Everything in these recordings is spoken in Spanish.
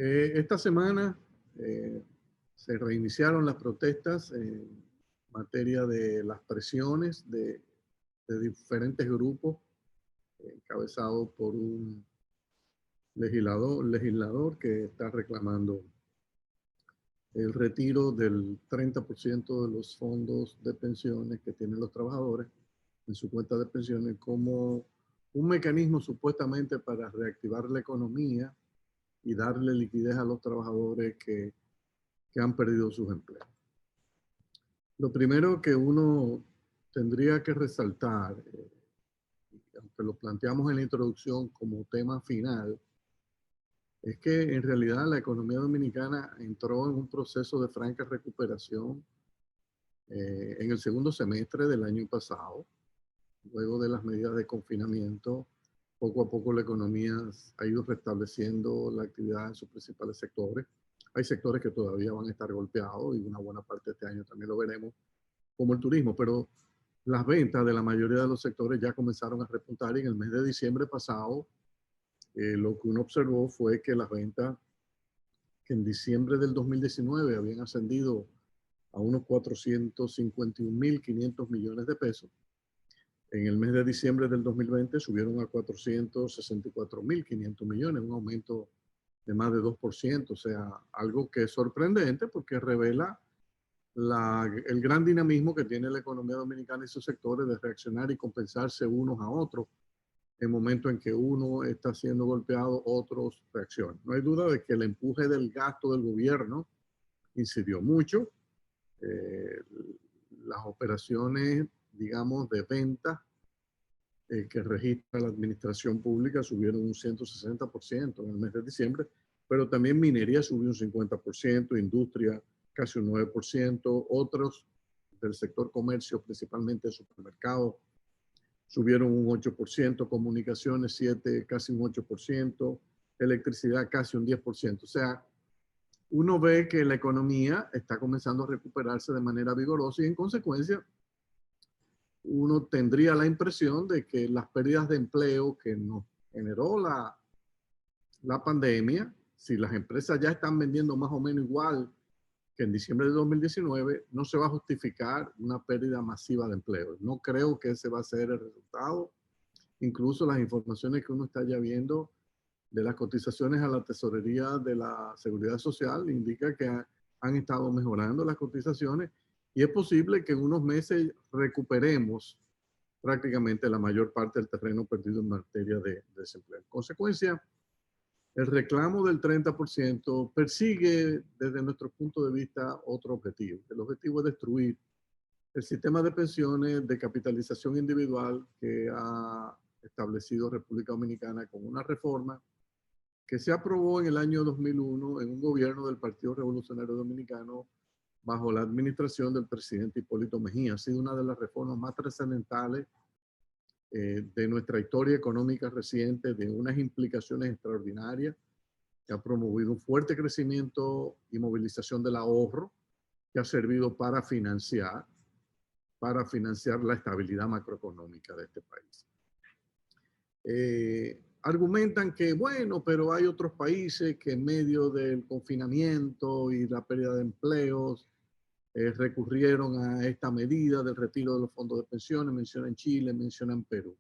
Esta semana se reiniciaron las protestas en materia de las presiones de diferentes grupos encabezados por un legislador que está reclamando el retiro del 30% de los fondos de pensiones que tienen los trabajadores en su cuenta de pensiones como un mecanismo supuestamente para reactivar la economía y darle liquidez a los trabajadores que han perdido sus empleos. Lo primero que uno tendría que resaltar, aunque lo planteamos en la introducción como tema final, es que en realidad la economía dominicana entró en un proceso de franca recuperación en el segundo semestre del año pasado. Luego de las medidas de confinamiento, poco a poco la economía ha ido restableciendo la actividad en sus principales sectores. Hay sectores que todavía van a estar golpeados y una buena parte de este año también lo veremos, como el turismo, pero las ventas de la mayoría de los sectores ya comenzaron a repuntar y en el mes de diciembre pasado lo que uno observó fue que las ventas que en diciembre del 2019 habían ascendido a unos 451.500 millones de pesos, en el mes de diciembre del 2020 subieron a 464.500 millones, un aumento de más de 2%, o sea, algo que es sorprendente porque revela el gran dinamismo que tiene la economía dominicana y sus sectores de reaccionar y compensarse unos a otros en momentos en que uno está siendo golpeado, otros reaccionan. No hay duda de que el empuje del gasto del gobierno incidió mucho. Las operaciones, digamos, de venta que registra la administración pública subieron un 160% en el mes de diciembre, pero también minería subió un 50%, industria casi un 9%, otros del sector comercio, principalmente supermercados, subieron un 8%, comunicaciones 7, casi un 8%, electricidad casi un 10%. O sea, uno ve que la economía está comenzando a recuperarse de manera vigorosa y en consecuencia uno tendría la impresión de que las pérdidas de empleo que nos generó la pandemia, si las empresas ya están vendiendo más o menos igual que en diciembre de 2019, no se va a justificar una pérdida masiva de empleo. No creo que ese va a ser el resultado. Incluso las informaciones que uno está ya viendo de las cotizaciones a la tesorería de la Seguridad Social indica que han estado mejorando las cotizaciones y es posible que en unos meses recuperemos prácticamente la mayor parte del terreno perdido en materia de desempleo. En consecuencia, el reclamo del 30% persigue desde nuestro punto de vista otro objetivo. El objetivo es destruir el sistema de pensiones de capitalización individual que ha establecido República Dominicana con una reforma que se aprobó en el año 2001 en un gobierno del Partido Revolucionario Dominicano bajo la administración del presidente Hipólito Mejía. Ha sido una de las reformas más trascendentales de nuestra historia económica reciente, de unas implicaciones extraordinarias, que ha promovido un fuerte crecimiento y movilización del ahorro, que ha servido para financiar la estabilidad macroeconómica de este país. Argumentan que, bueno, pero hay otros países que en medio del confinamiento y la pérdida de empleos recurrieron a esta medida del retiro de los fondos de pensiones, mencionan Chile, mencionan Perú.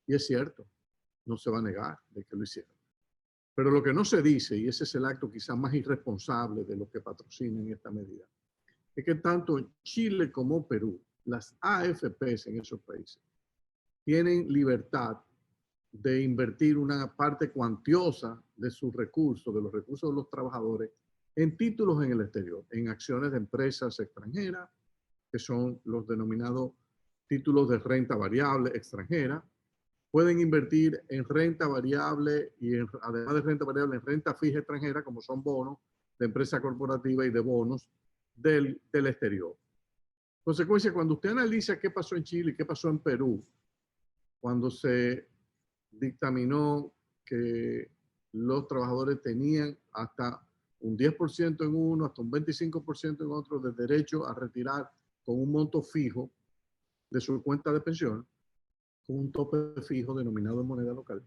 Y es cierto, no se va a negar de que lo hicieron. Pero lo que no se dice, y ese es el acto quizás más irresponsable de los que patrocinan esta medida, es que tanto Chile como Perú, las AFPs en esos países, tienen libertad de invertir una parte cuantiosa de sus recursos, de los recursos de los trabajadores, en títulos en el exterior, en acciones de empresas extranjeras, que son los denominados títulos de renta variable extranjera. Pueden invertir en renta variable y además de renta variable, en renta fija extranjera, como son bonos de empresa corporativa y de bonos del exterior. Consecuencia, cuando usted analiza qué pasó en Chile y qué pasó en Perú, cuando se dictaminó que los trabajadores tenían hasta un 10% en uno, hasta un 25% en otro de derecho a retirar con un monto fijo de su cuenta de pensión, con un tope fijo denominado en moneda local.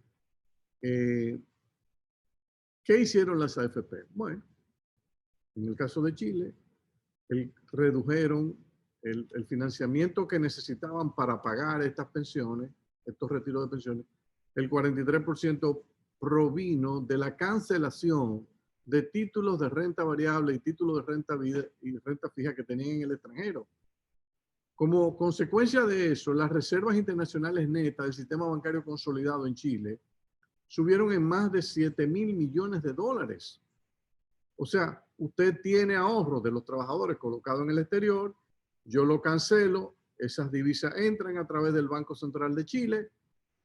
¿Qué hicieron las AFP? Bueno, en el caso de Chile, redujeron el financiamiento que necesitaban para pagar estas pensiones, estos retiros de pensiones. El 43% provino de la cancelación de títulos de renta variable y títulos de renta vida y renta fija que tenían en el extranjero. Como consecuencia de eso, las reservas internacionales netas del sistema bancario consolidado en Chile subieron en más de 7.000 millones de dólares. O sea, usted tiene ahorros de los trabajadores colocados en el exterior, yo lo cancelo, esas divisas entran a través del Banco Central de Chile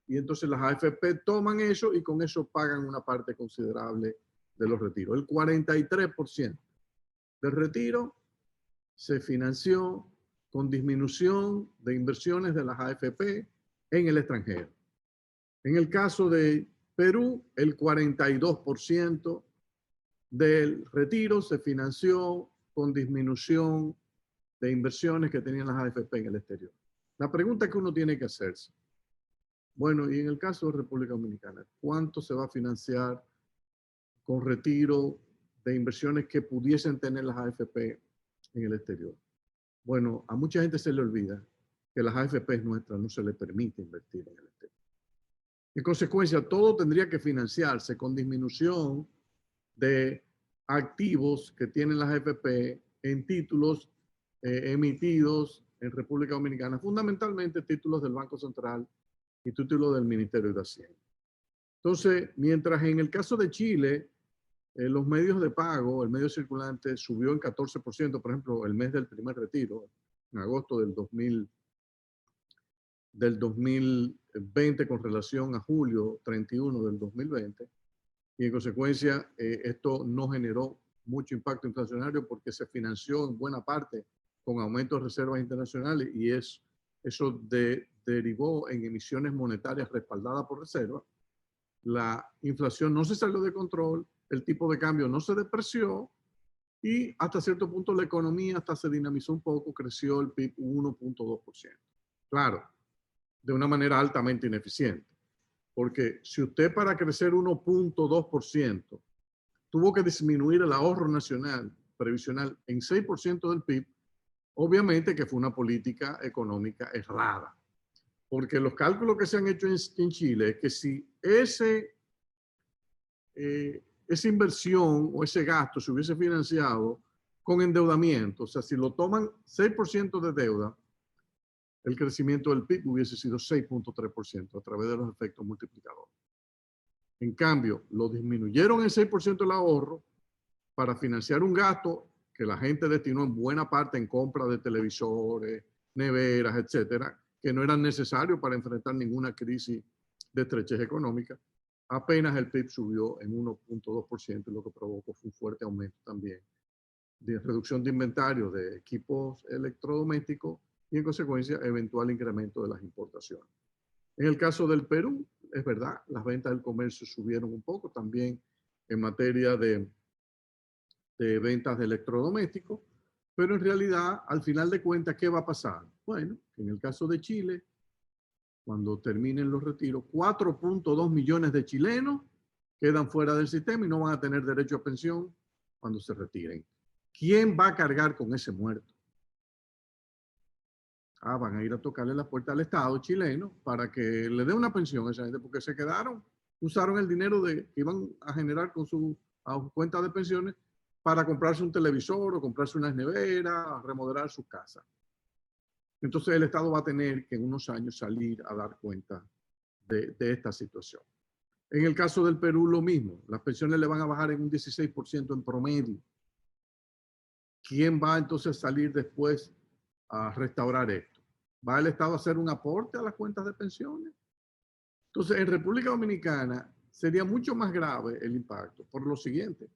y entonces las AFP toman eso y con eso pagan una parte considerable de los retiros. El 43% del retiro se financió con disminución de inversiones de las AFP en el extranjero. En el caso de Perú, el 42% del retiro se financió con disminución de inversiones que tenían las AFP en el exterior. La pregunta que uno tiene que hacerse, bueno, y en el caso de República Dominicana, ¿cuánto se va a financiar con retiro de inversiones que pudiesen tener las AFP en el exterior? Bueno, a mucha gente se le olvida que las AFP nuestras no se le permite invertir en el exterior. En consecuencia, todo tendría que financiarse con disminución de activos que tienen las AFP en títulos emitidos en República Dominicana, fundamentalmente títulos del Banco Central y títulos del Ministerio de Hacienda. Entonces, mientras en el caso de Chile, los medios de pago, el medio circulante subió en 14%, por ejemplo, el mes del primer retiro, en agosto del 2020 con relación a julio 31 del 2020, y en consecuencia esto no generó mucho impacto inflacionario porque se financió en buena parte con aumentos de reservas internacionales y eso derivó en emisiones monetarias respaldadas por reservas. La inflación no se salió de control, el tipo de cambio no se depreció y hasta cierto punto la economía hasta se dinamizó un poco, creció el PIB 1.2%. Claro, de una manera altamente ineficiente. Porque si usted para crecer 1.2% tuvo que disminuir el ahorro nacional previsional en 6% del PIB, obviamente que fue una política económica errada. Porque los cálculos que se han hecho en Chile es que si esa inversión o ese gasto se hubiese financiado con endeudamiento, o sea, si lo toman 6% de deuda, el crecimiento del PIB hubiese sido 6.3% a través de los efectos multiplicadores. En cambio, lo disminuyeron en 6% el ahorro para financiar un gasto que la gente destinó en buena parte en compra de televisores, neveras, etcétera, que no eran necesarios para enfrentar ninguna crisis de estrechez económica. Apenas el PIB subió en 1.2% y lo que provocó fue un fuerte aumento también de reducción de inventario de equipos electrodomésticos y en consecuencia eventual incremento de las importaciones. En el caso del Perú, es verdad, las ventas del comercio subieron un poco también en materia de ventas de electrodomésticos, pero en realidad, al final de cuentas, ¿qué va a pasar? Bueno, en el caso de Chile, cuando terminen los retiros, 4.2 millones de chilenos quedan fuera del sistema y no van a tener derecho a pensión cuando se retiren. ¿Quién va a cargar con ese muerto? Van a ir a tocarle la puerta al Estado chileno para que le dé una pensión a esa gente, porque se quedaron, usaron el dinero que iban a generar con su cuenta de pensiones para comprarse un televisor o comprarse unas neveras, remodelar su casa. Entonces el Estado va a tener que en unos años salir a dar cuenta de esta situación. En el caso del Perú, lo mismo. Las pensiones le van a bajar en un 16% en promedio. ¿Quién va entonces a salir después a restaurar esto? ¿Va el Estado a hacer un aporte a las cuentas de pensiones? Entonces, en República Dominicana sería mucho más grave el impacto por lo siguiente.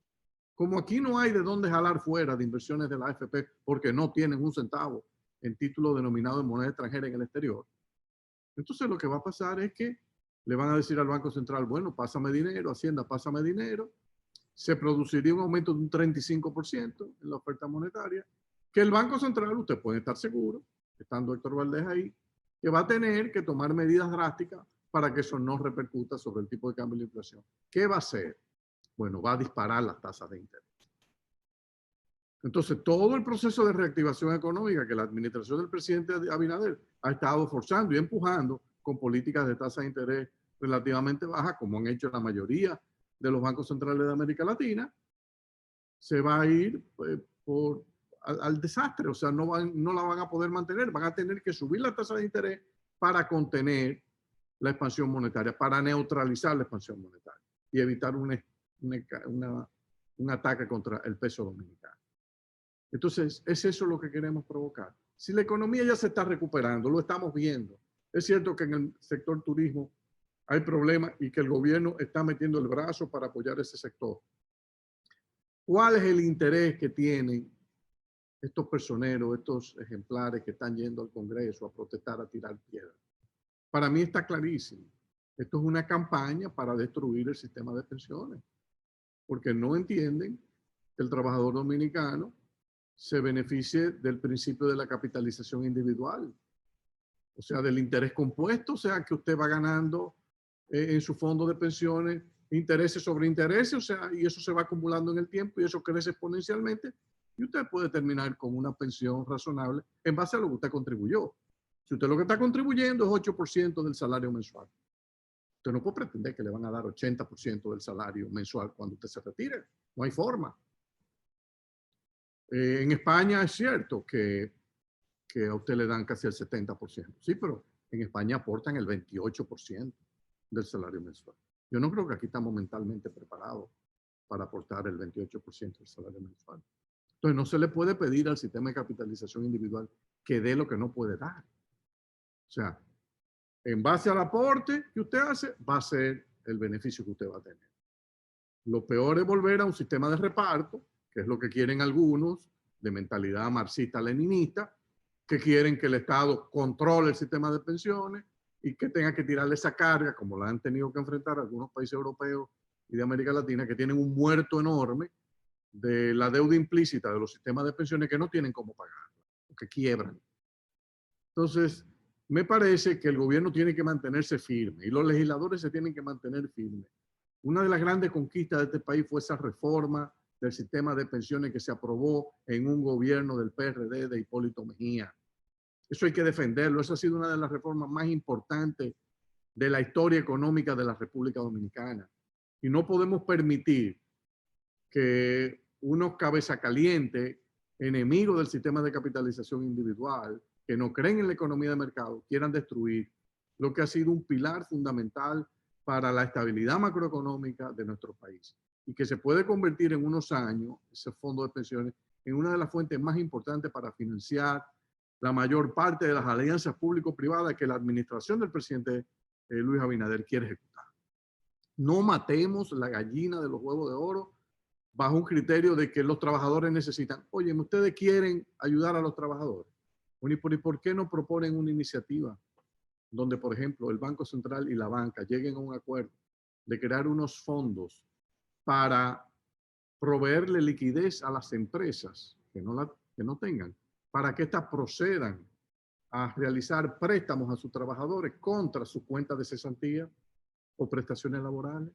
Como aquí no hay de dónde jalar fuera de inversiones de la AFP porque no tienen un centavo en título denominado en moneda extranjera en el exterior, entonces lo que va a pasar es que le van a decir al Banco Central, bueno, pásame dinero, Hacienda, pásame dinero. Se produciría un aumento de un 35% en la oferta monetaria, que el Banco Central, usted puede estar seguro, estando Héctor Valdés ahí, que va a tener que tomar medidas drásticas para que eso no repercuta sobre el tipo de cambio y la inflación. ¿Qué va a hacer? Bueno, va a disparar las tasas de interés. Entonces, todo el proceso de reactivación económica que la administración del presidente Abinader ha estado forzando y empujando con políticas de tasa de interés relativamente bajas, como han hecho la mayoría de los bancos centrales de América Latina, se va a ir al desastre. O sea, no la van a poder mantener. Van a tener que subir la tasa de interés para contener la expansión monetaria, para neutralizar la expansión monetaria y evitar un ataque contra el peso dominicano. Entonces, es eso lo que queremos provocar. Si la economía ya se está recuperando, lo estamos viendo. Es cierto que en el sector turismo hay problemas y que el gobierno está metiendo el brazo para apoyar ese sector. ¿Cuál es el interés que tienen estos personeros, estos ejemplares que están yendo al Congreso a protestar, a tirar piedras? Para mí está clarísimo. Esto es una campaña para destruir el sistema de pensiones, porque no entienden que el trabajador dominicano se beneficie del principio de la capitalización individual, o sea, del interés compuesto, o sea, que usted va ganando en su fondo de pensiones intereses sobre intereses, o sea, y eso se va acumulando en el tiempo y eso crece exponencialmente y usted puede terminar con una pensión razonable en base a lo que usted contribuyó. Si usted lo que está contribuyendo es 8% del salario mensual, usted no puede pretender que le van a dar 80% del salario mensual cuando usted se retire. No hay forma. En España es cierto que a usted le dan casi el 70%. Sí, pero en España aportan el 28% del salario mensual. Yo no creo que aquí estamos mentalmente preparados para aportar el 28% del salario mensual. Entonces, no se le puede pedir al sistema de capitalización individual que dé lo que no puede dar. O sea, en base al aporte que usted hace, va a ser el beneficio que usted va a tener. Lo peor es volver a un sistema de reparto, que es lo que quieren algunos, de mentalidad marxista-leninista, que quieren que el Estado controle el sistema de pensiones y que tenga que tirarle esa carga, como la han tenido que enfrentar algunos países europeos y de América Latina, que tienen un muerto enorme de la deuda implícita de los sistemas de pensiones que no tienen cómo pagarla, que quiebran. Entonces, me parece que el gobierno tiene que mantenerse firme y los legisladores se tienen que mantener firmes. Una de las grandes conquistas de este país fue esa reforma del sistema de pensiones que se aprobó en un gobierno del PRD de Hipólito Mejía. Eso hay que defenderlo. Esa ha sido una de las reformas más importantes de la historia económica de la República Dominicana. Y no podemos permitir que unos cabezacalientes, enemigos del sistema de capitalización individual, que no creen en la economía de mercado, quieran destruir lo que ha sido un pilar fundamental para la estabilidad macroeconómica de nuestro país y que se puede convertir en unos años, ese fondo de pensiones, en una de las fuentes más importantes para financiar la mayor parte de las alianzas público-privadas que la administración del presidente Luis Abinader quiere ejecutar. No matemos la gallina de los huevos de oro bajo un criterio de que los trabajadores necesitan. Oye, ¿ustedes quieren ayudar a los trabajadores? ¿Y por qué no proponen una iniciativa donde, por ejemplo, el Banco Central y la banca lleguen a un acuerdo de crear unos fondos para proveerle liquidez a las empresas que no tengan, para que éstas procedan a realizar préstamos a sus trabajadores contra sus cuentas de cesantía o prestaciones laborales?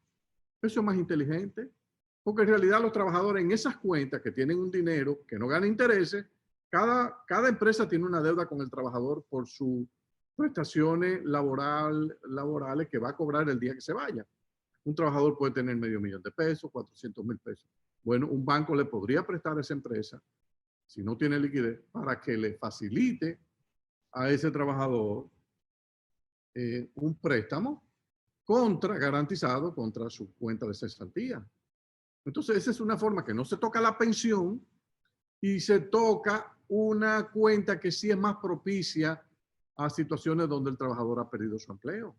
Eso es más inteligente, porque en realidad los trabajadores en esas cuentas que tienen un dinero que no gana intereses, cada empresa tiene una deuda con el trabajador por sus prestaciones laborales que va a cobrar el día que se vaya. Un trabajador puede tener $500,000, 400,000 pesos. Bueno, un banco le podría prestar a esa empresa, si no tiene liquidez, para que le facilite a ese trabajador un préstamo garantizado contra su cuenta de cesantía. Entonces, esa es una forma que no se toca la pensión y se toca una cuenta que sí es más propicia a situaciones donde el trabajador ha perdido su empleo.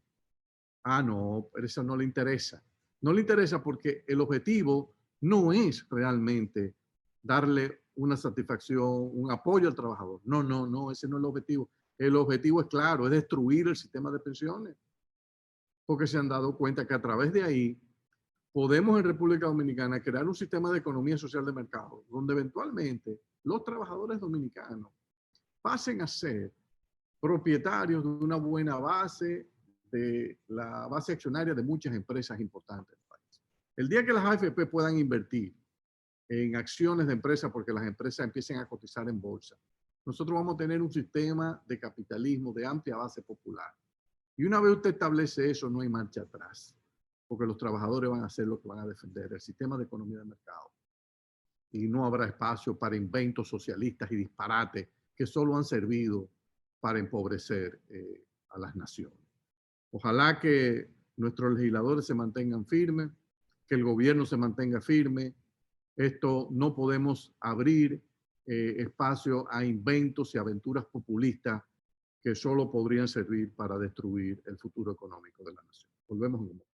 Ah, no, pero eso no le interesa. No le interesa porque el objetivo no es realmente darle una satisfacción, un apoyo al trabajador. No, ese no es el objetivo. El objetivo es claro, es destruir el sistema de pensiones. Porque se han dado cuenta que a través de ahí podemos en República Dominicana crear un sistema de economía social de mercado donde eventualmente los trabajadores dominicanos pasen a ser propietarios de una buena base, de la base accionaria de muchas empresas importantes del país. El día que las AFP puedan invertir en acciones de empresas porque las empresas empiecen a cotizar en bolsa, nosotros vamos a tener un sistema de capitalismo de amplia base popular. Y una vez usted establece eso, no hay marcha atrás, porque los trabajadores van a hacer lo que van a defender, el sistema de economía de mercado. Y no habrá espacio para inventos socialistas y disparates que solo han servido para empobrecer a las naciones. Ojalá que nuestros legisladores se mantengan firmes, que el gobierno se mantenga firme. Esto no podemos abrir espacio a inventos y aventuras populistas que solo podrían servir para destruir el futuro económico de la nación. Volvemos en un momento.